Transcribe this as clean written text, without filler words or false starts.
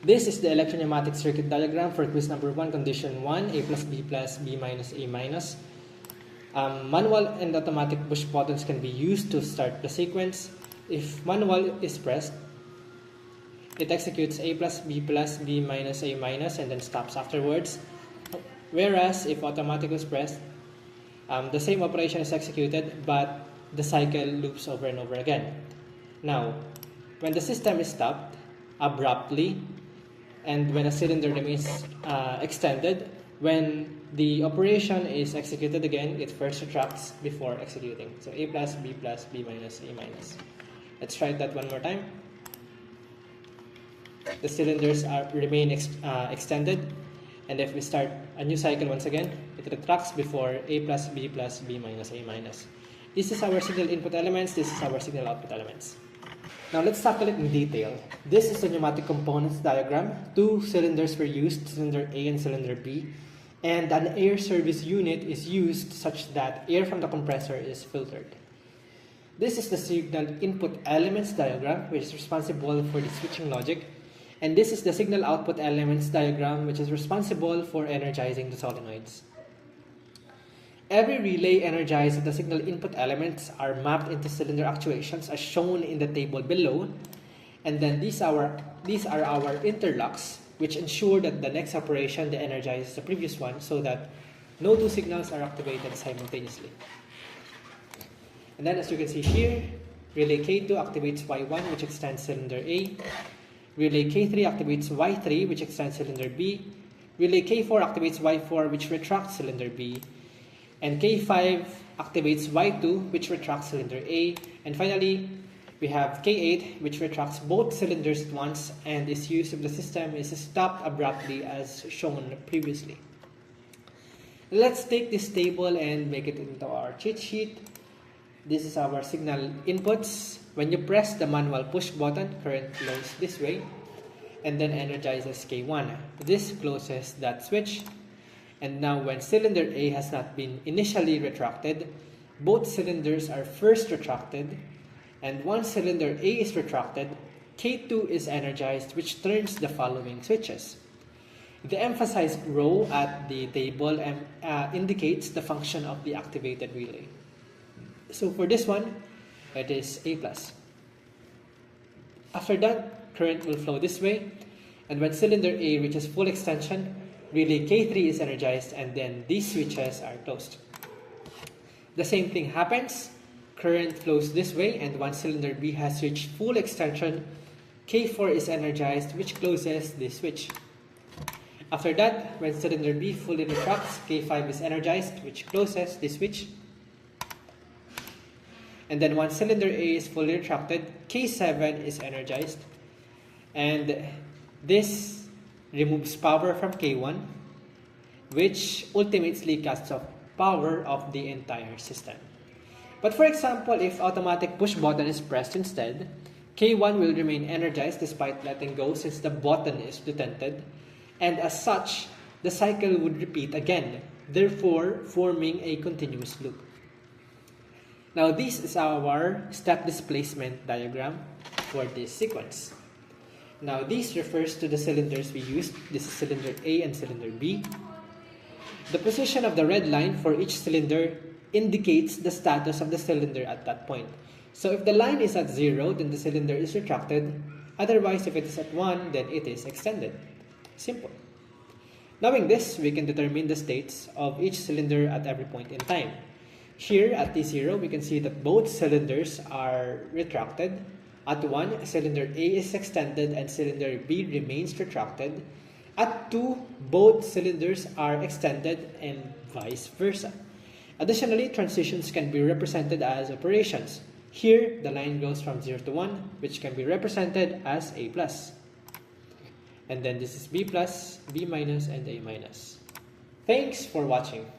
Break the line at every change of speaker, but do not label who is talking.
This is the electropneumatic circuit diagram for quiz number 1, condition 1, A plus B minus A minus. Manual and automatic push buttons can be used to start the sequence. If manual is pressed, it executes A plus B minus A minus and then stops afterwards. Whereas if automatic is pressed, the same operation is executed but the cycle loops over and over again. Now, when the system is stopped abruptly and when a cylinder remains extended, when the operation is executed again, it first retracts before executing. So A plus B minus A minus. Let's try that one more time. The cylinders remain extended, and if we start a new cycle once again, it retracts before A plus B minus A minus. This is our signal input elements, this is our signal output elements. Now let's tackle it in detail. This is the pneumatic components diagram. Two cylinders were used, cylinder A and cylinder B, and an air service unit is used such that air from the compressor is filtered. This is the signal input elements diagram, which is responsible for the switching logic, and this is the signal output elements diagram, which is responsible for energizing the solenoids. Every relay energized at the signal input elements are mapped into cylinder actuations as shown in the table below, and then these are our interlocks, which ensure that the next operation de-energizes the previous one so that no two signals are activated simultaneously. And then as you can see here, relay K2 activates Y1, which extends cylinder A. Relay K3 activates Y3, which extends cylinder B. Relay K4 activates Y4, which retracts cylinder B. And K5 activates Y2, which retracts cylinder A. And finally, we have K8, which retracts both cylinders at once and is used if the system is stopped abruptly as shown previously. Let's take this table and make it into our cheat sheet. This is our signal inputs. When you press the manual push button, current flows this way and then energizes K1. This closes that switch. And now when cylinder A has not been initially retracted, both cylinders are first retracted, and once cylinder A is retracted, K2 is energized, which turns the following switches. The emphasized row at the table indicates the function of the activated relay. So for this one, it is A plus. After that, current will flow this way, and when cylinder A reaches full extension, relay K3 is energized and then these switches are closed. The same thing happens. Current flows this way and once cylinder B has reached full extension, K4 is energized, which closes this switch. After that, when cylinder B fully retracts, K5 is energized, which closes this switch. And then once cylinder A is fully retracted, K7 is energized, and this removes power from K1, which ultimately cuts off power of the entire system. But for example, if automatic push button is pressed instead, K1 will remain energized despite letting go since the button is detented, and as such, the cycle would repeat again, therefore forming a continuous loop. Now this is our step displacement diagram for this sequence. Now this refers to the cylinders we used. This is cylinder A and cylinder B. The position of the red line for each cylinder indicates the status of the cylinder at that point. So if the line is at 0, then the cylinder is retracted. Otherwise, if it is at 1, then it is extended. Simple. Knowing this, we can determine the states of each cylinder at every point in time. Here at T0, we can see that both cylinders are retracted. At 1, cylinder A is extended and cylinder B remains retracted. At 2, both cylinders are extended and vice versa. Additionally, transitions can be represented as operations. Here, the line goes from 0 to 1, which can be represented as A plus. And then this is B plus, B minus, and A minus. Thanks for watching.